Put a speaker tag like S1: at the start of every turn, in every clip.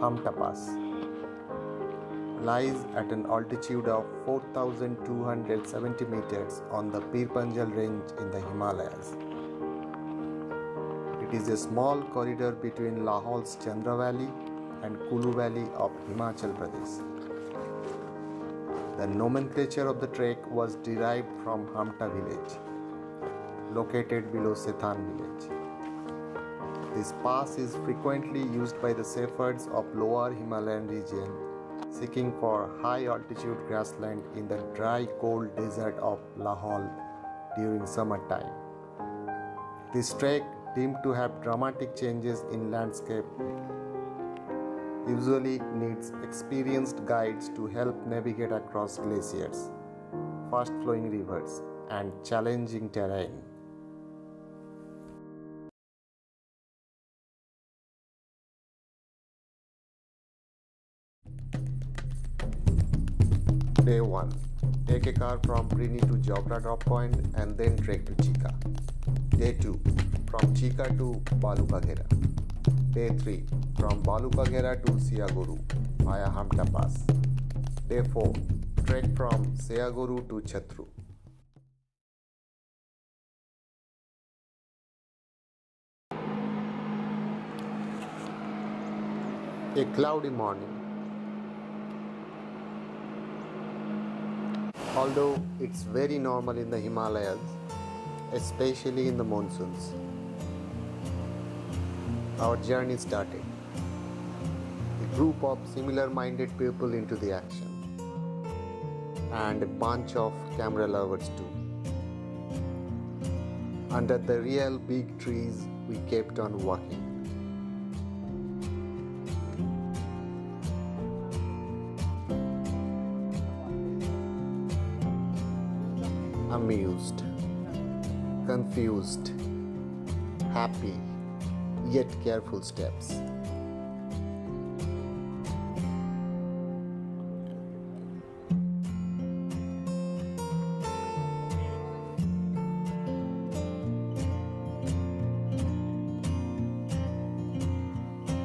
S1: Hamta Pass lies at an altitude of 4,270 meters on the Pir Panjal range in the Himalayas. It is a small corridor between Lahaul's Chandra Valley and Kullu Valley of Himachal Pradesh. The nomenclature of the trek was derived from Hamta Village, located below Sethan village. This pass is frequently used by the shepherds of lower Himalayan region seeking for high altitude grassland in the dry cold desert of Lahaul during summer time. This trek, deemed to have dramatic changes in landscape, usually needs experienced guides to help navigate across glaciers, fast flowing rivers and challenging terrain. Day 1. Take a car from Prini to Jawra drop point and then trek to Chika. Day 2. From Chika to Balu, Ghera. Day 3. From Balu, Ghera to Sheagoru via Hamta Pass. Day 4. Trek from Sheagoru to Chandra. A cloudy morning. Although it's very normal in the Himalayas, especially in the monsoons. Our journey started. A group of similar-minded people into the action, and a bunch of camera lovers too. Under the real big trees, we kept on walking. Amused, confused, happy, yet careful steps.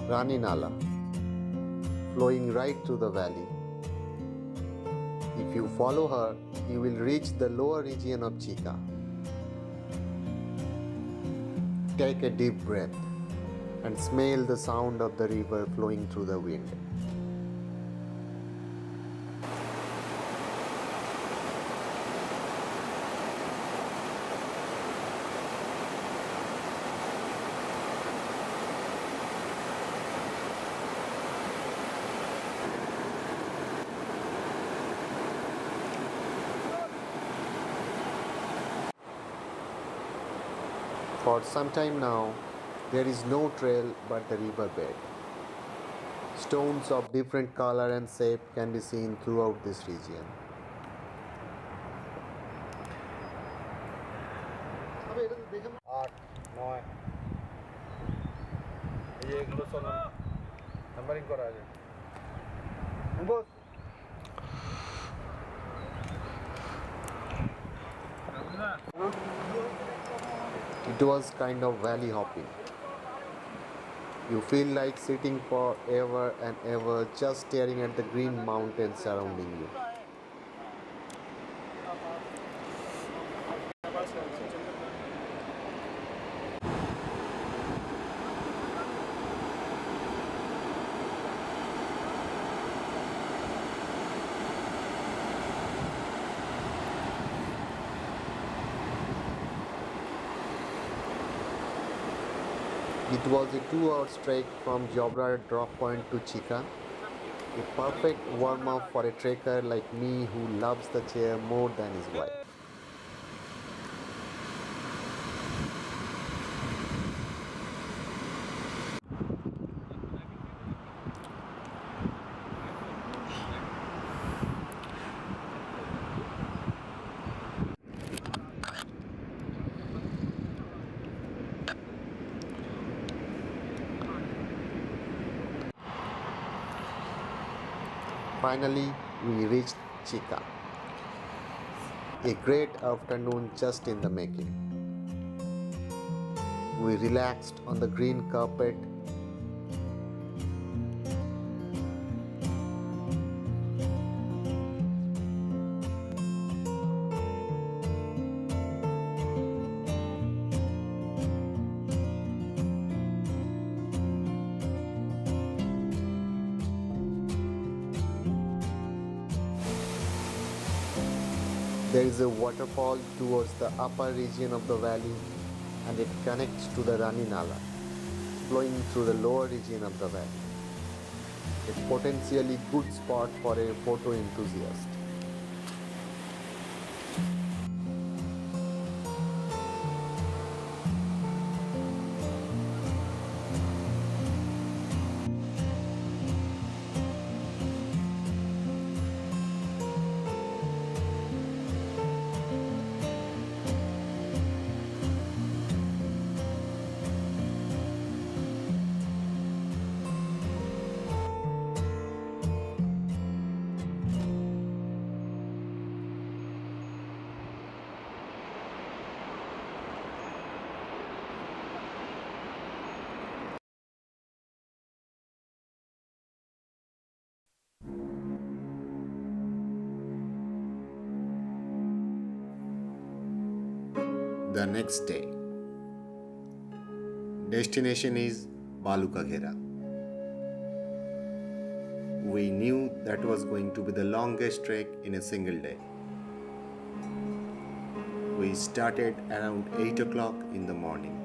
S1: Rani Nala, flowing right through the valley. If you follow her, you will reach the lower region of Chika. Take a deep breath and smell the sound of the river flowing through the wind. For some time now, there is no trail but the riverbed. Stones of different color and shape can be seen throughout this region. It was kind of valley hopping. You feel like sitting forever and ever just staring at the green mountains surrounding you. It was a 2-hour trek from Jawra drop point to Chika, a perfect warm-up for a trekker like me who loves the chair more than his wife. Finally, we reached Chika. A great afternoon just in the making. We relaxed on the green carpet There is a waterfall towards the upper region of the valley and it connects to the Rani Nala, flowing through the lower region of the valley. A potentially good spot for a photo enthusiast. The next day, destination is Balu ka Ghera. We knew that was going to be the longest trek in a single day. We started around 8 o'clock in the morning.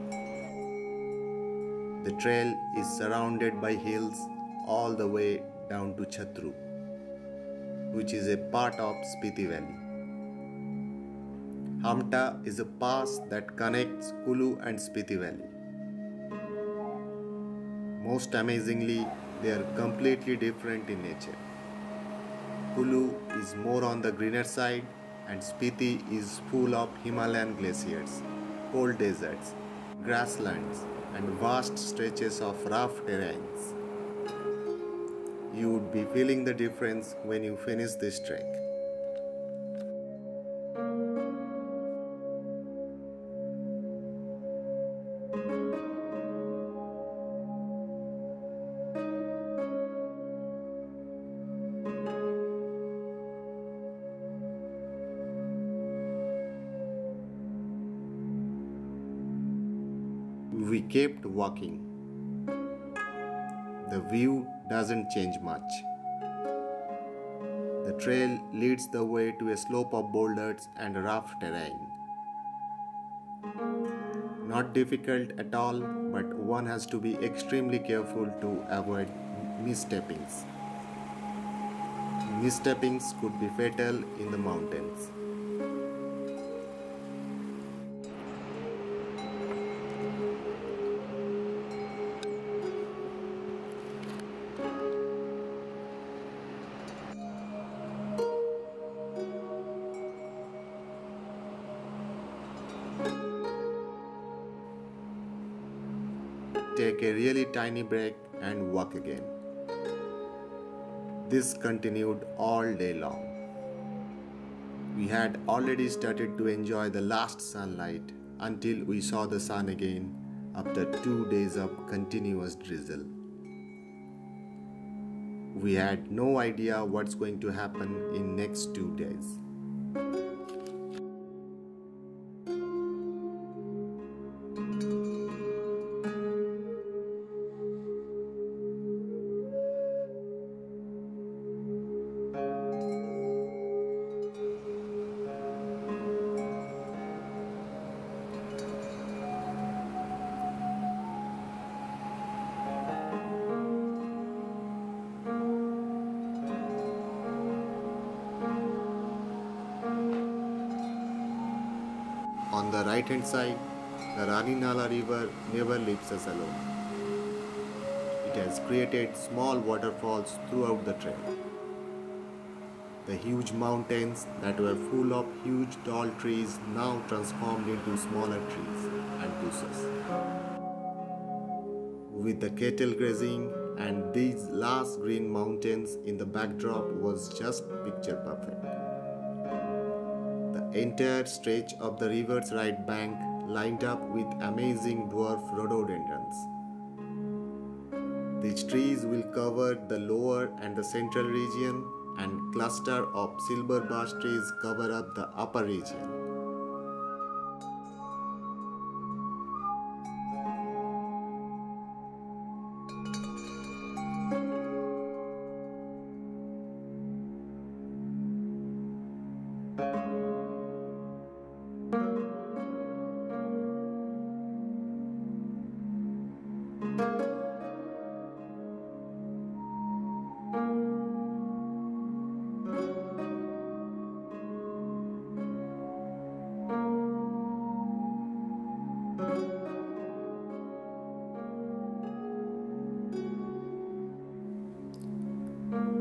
S1: The trail is surrounded by hills all the way down to Chhatru, which is a part of Spiti Valley. Hamta is a pass that connects Kullu and Spiti Valley. Most amazingly, they are completely different in nature. Kullu is more on the greener side and Spiti is full of Himalayan glaciers, cold deserts, grasslands and vast stretches of rough terrains. You would be feeling the difference when you finish this trek. We kept walking. The view doesn't change much. The trail leads the way to a slope of boulders and rough terrain. Not difficult at all, but one has to be extremely careful to avoid missteppings. Missteppings could be fatal in the mountains. Take a really tiny break and walk again. This continued all day long. We had already started to enjoy the last sunlight until we saw the sun again after 2 days of continuous drizzle. We had no idea what's going to happen in next 2 days. On the right hand side, the Rani Nala river never leaves us alone. It has created small waterfalls throughout the trail. The huge mountains that were full of huge tall trees now transformed into smaller trees and bushes. With the cattle grazing and these lush green mountains in the backdrop was just picture perfect. The entire stretch of the river's right bank lined up with amazing dwarf rhododendrons. These trees will cover the lower and the central region, and cluster of silver birch trees cover up the upper region.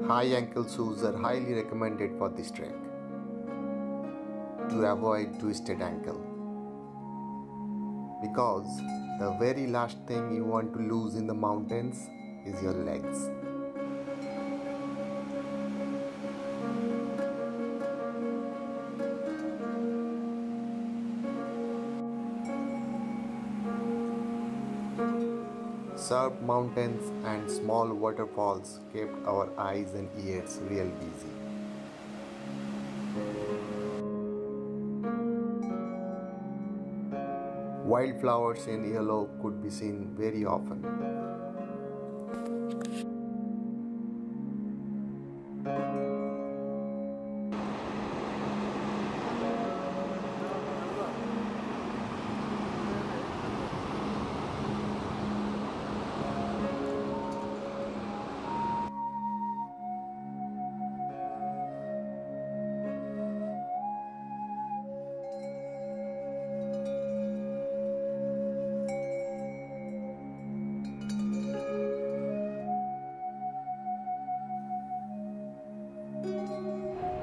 S1: High ankle shoes are highly recommended for this trek to avoid twisted ankle, because the very last thing you want to lose in the mountains is your legs. Sharp mountains and small waterfalls kept our eyes and ears real busy. Wildflowers in yellow could be seen very often.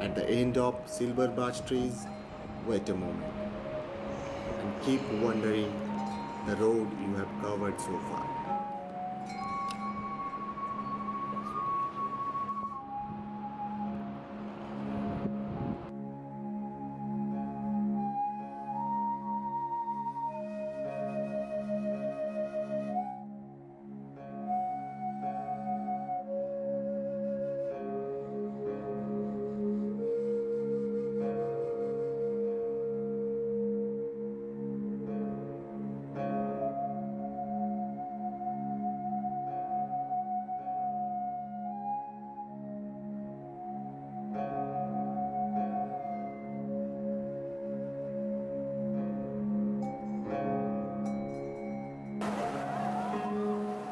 S1: At the end of silver birch trees, wait a moment and keep wondering the road you have covered so far.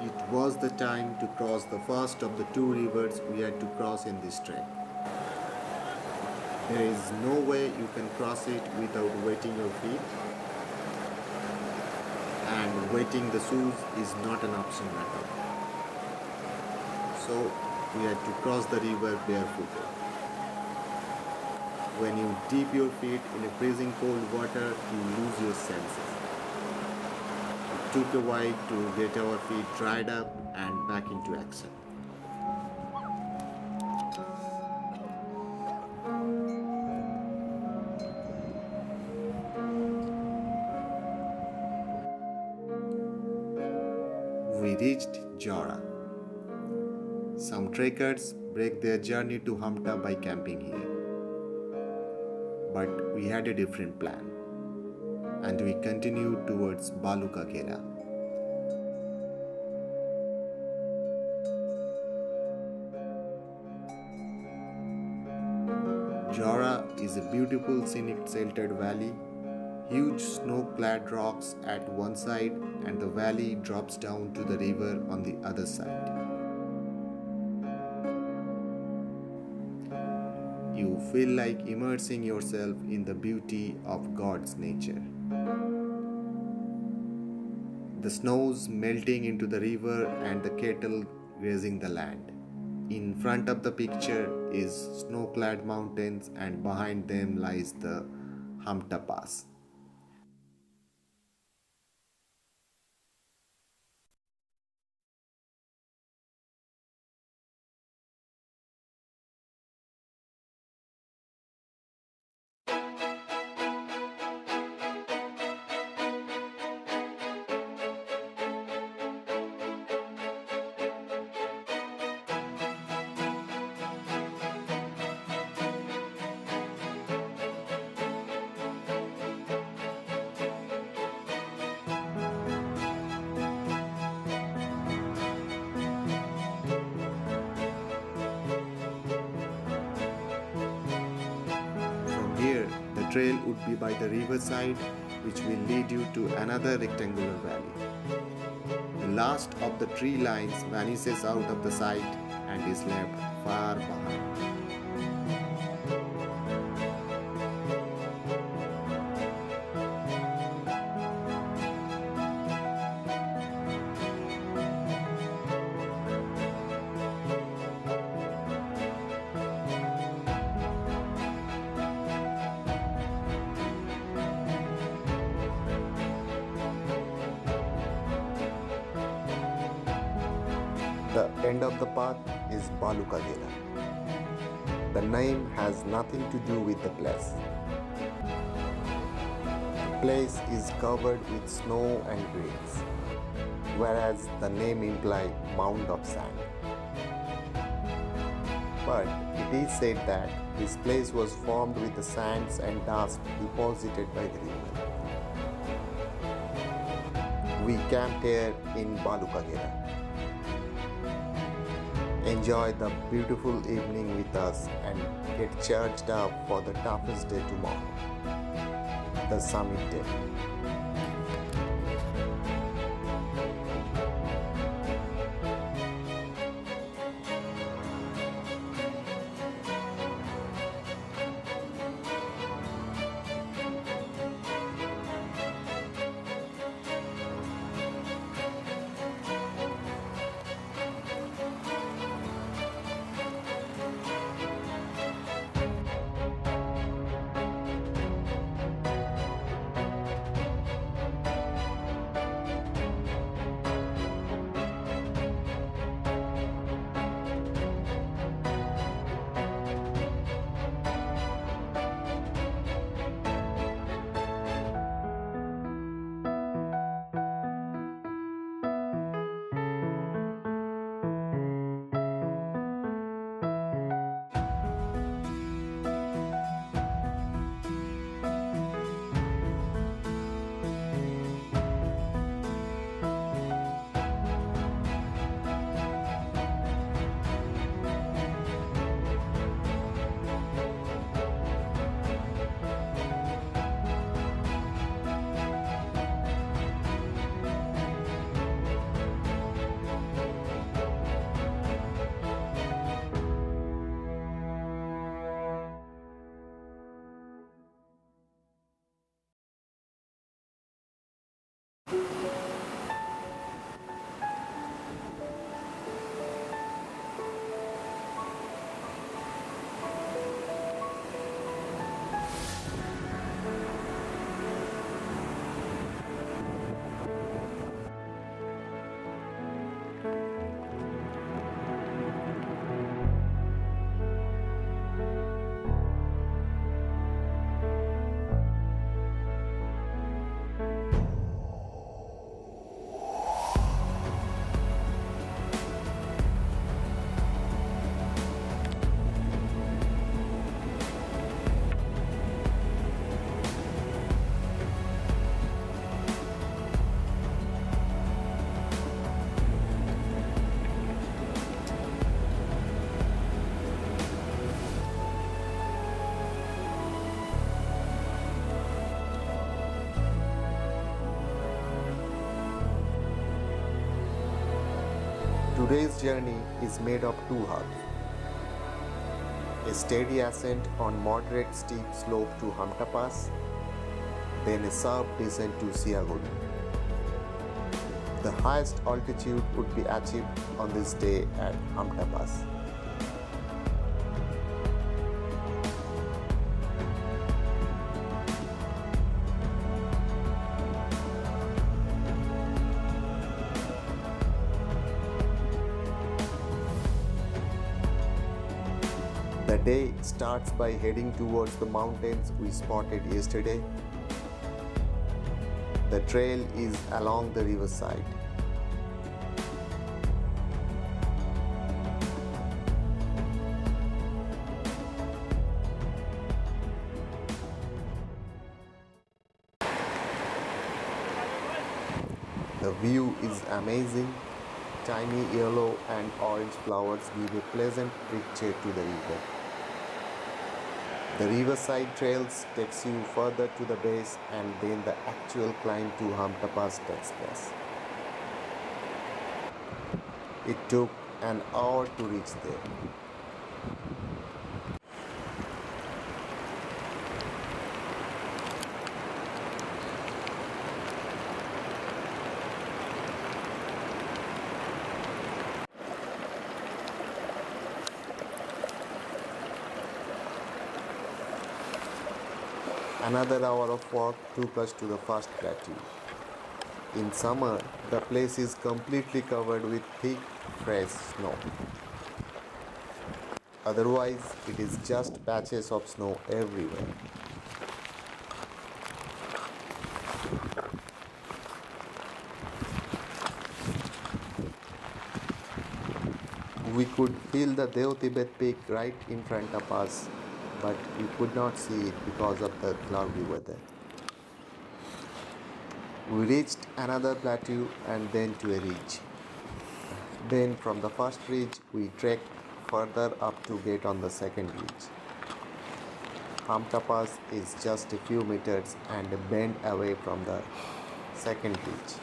S1: It was the time to cross the first of the two rivers we had to cross in this trek. There is no way you can cross it without wetting your feet, and wetting the shoes is not an option at all. So we had to cross the river barefooted. When you dip your feet in a freezing cold water, you lose your senses. It took a while to get our feet dried up and back into action. We reached Jawra. Some trekkers break their journey to Hamta by camping here. But we had a different plan, and we continued towards Balu Ghera. Jawra is a beautiful scenic sheltered valley, huge snow-clad rocks at one side, and the valley drops down to the river on the other side. You feel like immersing yourself in the beauty of God's nature. The snows melting into the river and the cattle grazing the land. In front of the picture is snow-clad mountains, and behind them lies the Hamta Pass. Here, the trail would be by the riverside, which will lead you to another rectangular valley. The last of the tree lines vanishes out of the sight and is left far behind. the end of the path is Balu Ghera. The name has nothing to do with the place. The place is covered with snow and greens, whereas the name implies mound of sand. But it is said that this place was formed with the sands and dust deposited by the river. We camped here in Balu Ghera. Enjoy the beautiful evening with us and get charged up for the toughest day tomorrow, the summit day. Today's journey is made of two halves. A steady ascent on moderate steep slope to Hamta Pass, then a sharp descent to Sheagoru. The highest altitude could be achieved on this day at Hamta Pass. The day starts by heading towards the mountains we spotted yesterday. The trail is along the riverside. The view is amazing. Tiny yellow and orange flowers give a pleasant picture to the river. The riverside trails takes you further to the base and then the actual climb to Hamta Pass takes place. It took an hour to reach there. Another hour of walk took us to the first plateau. In summer, the place is completely covered with thick fresh snow. Otherwise, it is just patches of snow everywhere. We could feel the Dev Tibet peak right in front of us, but we could not see it because of the cloudy weather. We reached another plateau and then to a ridge. Then from the first ridge, we trekked further up to get on the second ridge. Hamta Pass is just a few meters and a bend away from the second ridge.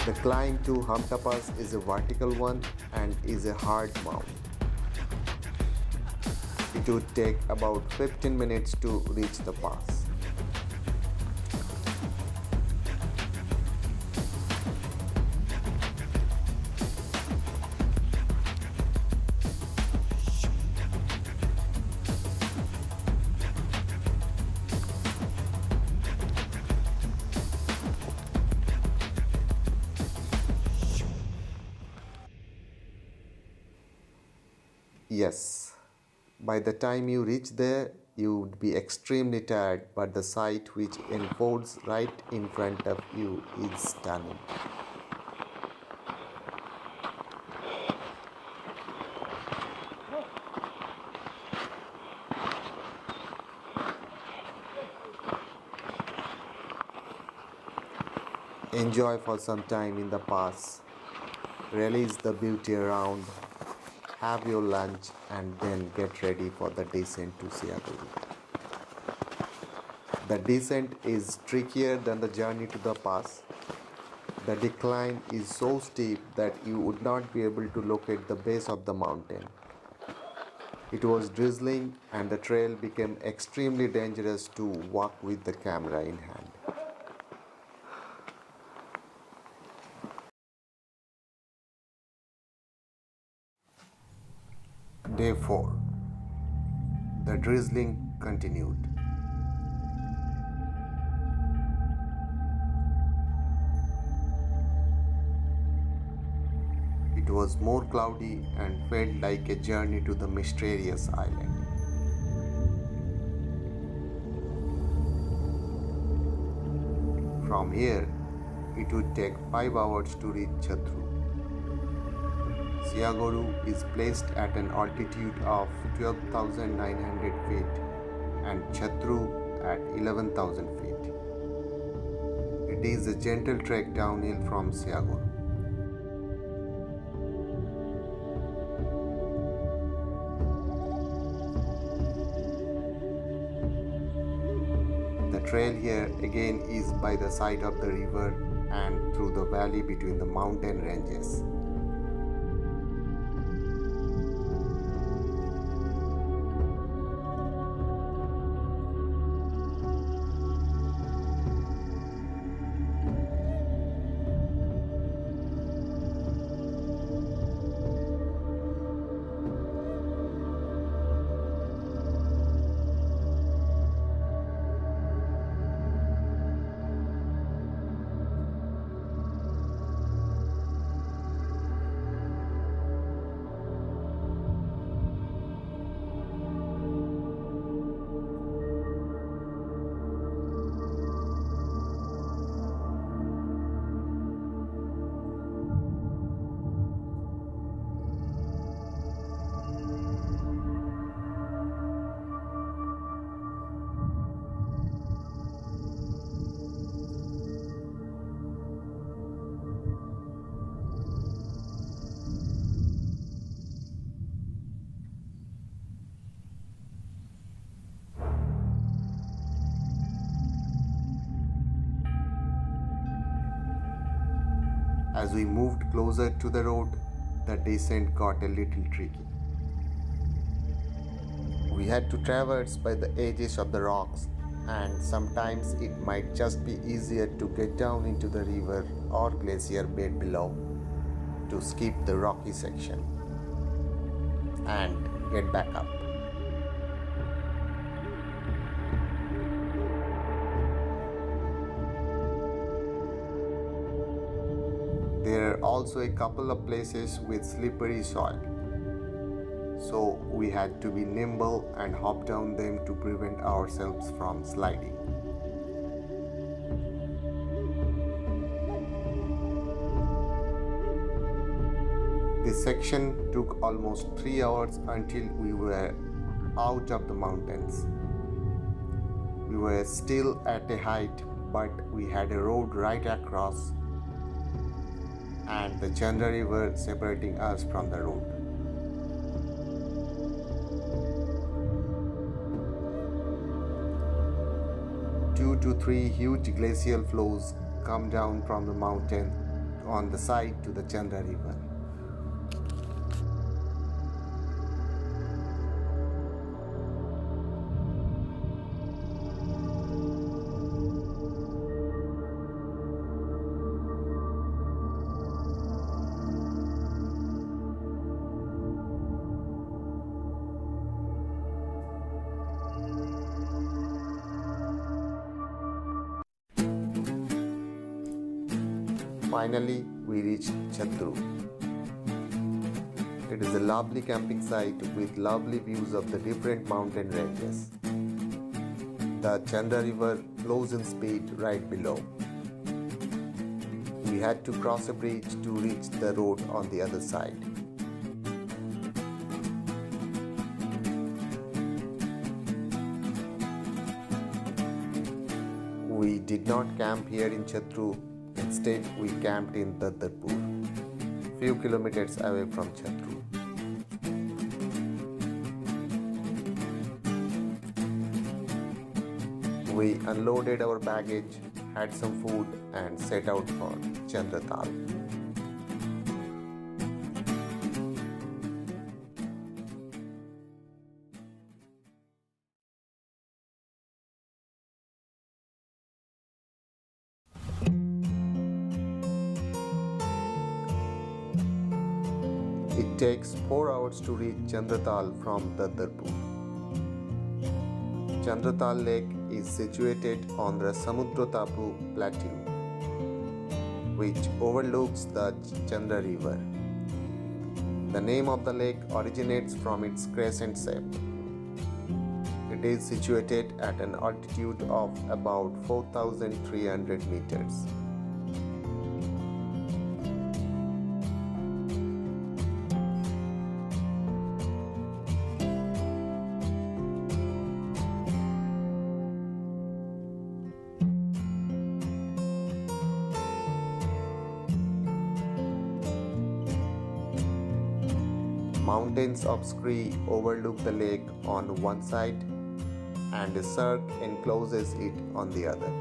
S1: The climb to Hamta Pass is a vertical one and is a hard mount. It would take about 15 minutes to reach the pass. Yes, by the time you reach there, you would be extremely tired, but the sight which unfolds right in front of you is stunning. Enjoy for some time in the pass, release the beauty around, have your lunch and then get ready for the descent to Sheagoru. The descent is trickier than the journey to the pass. The decline is so steep that you would not be able to locate the base of the mountain. It was drizzling and the trail became extremely dangerous to walk with the camera in hand. Day 4. The drizzling continued. It was more cloudy and felt like a journey to the mysterious island. From here, it would take 5 hours to reach Chandra. Sheagoru is placed at an altitude of 12,900 feet and Chandra at 11,000 feet. It is a gentle trek downhill from Sheagoru. The trail here again is by the side of the river and through the valley between the mountain ranges. As we moved closer to the road, the descent got a little tricky. We had to traverse by the edges of the rocks, and sometimes it might just be easier to get down into the river or glacier bed below to skip the rocky section and get back up. There are also a couple of places with slippery soil, so we had to be nimble and hop down them to prevent ourselves from sliding. This section took almost 3 hours until we were out of the mountains. We were still at a height, but we had a road right across and the Chandra river separating us from the road. Two to three huge glacial flows come down from the mountain on the side to the Chandra river. Finally, we reached Chandra. It is a lovely camping site with lovely views of the different mountain ranges. The Chandra river flows in speed right below. We had to cross a bridge to reach the road on the other side. We did not camp here in Chandra. Instead, we camped in Daddarpur, few kilometers away from Chandra. We unloaded our baggage, had some food, and set out for Chandrataal. It takes 4 hours to reach Chandrataal from Daddarpur. Chandrataal Lake is situated on the Samudratapu Plateau, which overlooks the Chandra River. The name of the lake originates from its crescent shape. It is situated at an altitude of about 4,300 meters. Mountains of scree overlook the lake on one side and a cirque encloses it on the other.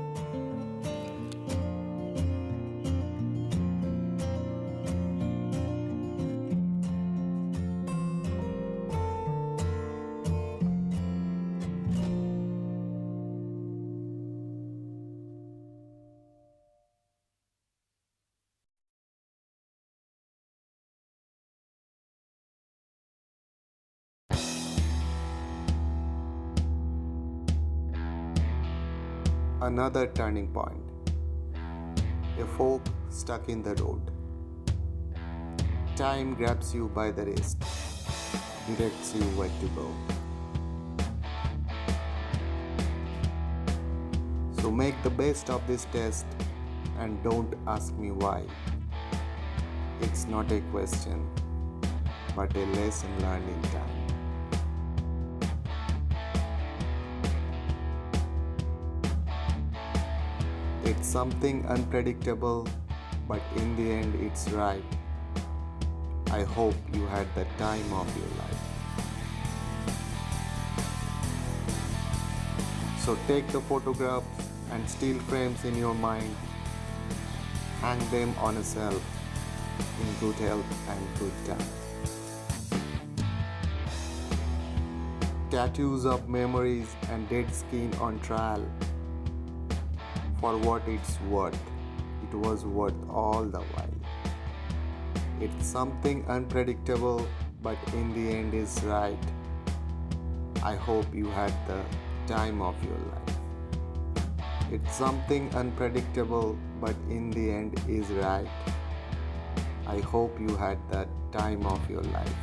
S1: Another turning point. A fork stuck in the road. Time grabs you by the wrist, directs you where to go. So make the best of this test and don't ask me why. It's not a question, but a lesson learned in time. It's something unpredictable, but in the end it's right. I hope you had the time of your life. So take the photographs and still frames in your mind. Hang them on a shelf in good health and good time. Tattoos of memories and dead skin on trial. For what it's worth, it was worth all the while. It's something unpredictable, but in the end is right. I hope you had the time of your life. It's something unpredictable, but in the end is right. I hope you had the time of your life.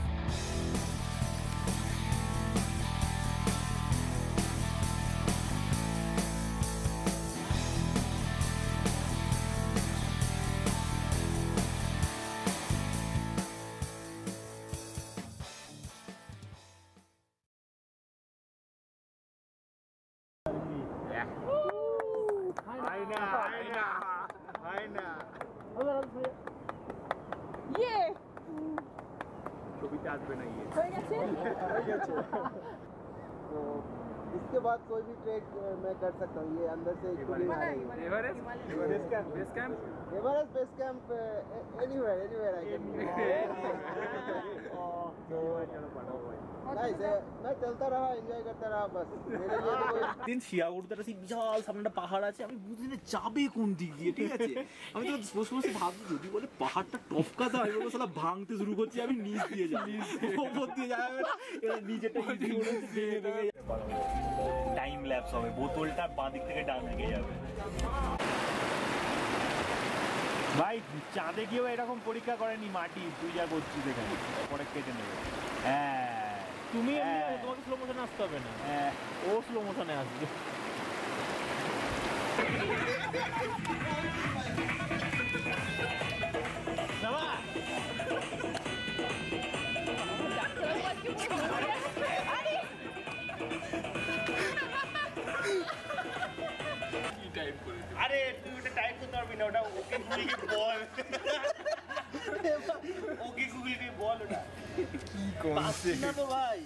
S2: तो इसके बाद कोई भी track मैं कर सकता हूँ, ये अंदर से Everest base camp anywhere I can. मैं चलता रहा, एंजॉय करता रहा, बस मेरे लिए तो
S3: दिन শিয়াগরুতে একটা বিশাল সামনে একটা পাহাড় আছে, আমি বুঝি না যাবে কোন দিক দিয়ে, ঠিক আছে? আমি তো বসে বসে ভাবছি যদি বলে পাহাড়টা টপকাতে হয়, বলে সালা ভাঙতে শুরু করছি, আমি নিচ দিয়ে যাই, ওপর দিয়ে যাবে না, এবার নিচেটা ইজি করে ভেঙে ভেঙে টাইম ল্যাপস হবে, বোতলটা বাঁ দিক থেকে ডান দিকে যাবে। ভাই চাঁদে গিয়েও এরকম পরীক্ষা করেনি মাটি, তুই যা করছিস এখানে পরে কেটে নেবে। হ্যাঁ তুমি তোমাকে স্লো মোশনে আসতে হবে না, ও স্লো মোশনে আসবে। আরে তুই ওটা টাইপ করতে পারবি না, ওটা ওকে গুগলকে বল, ওকে গুগলকে বল ওটা কি করছিস না তো ভাই।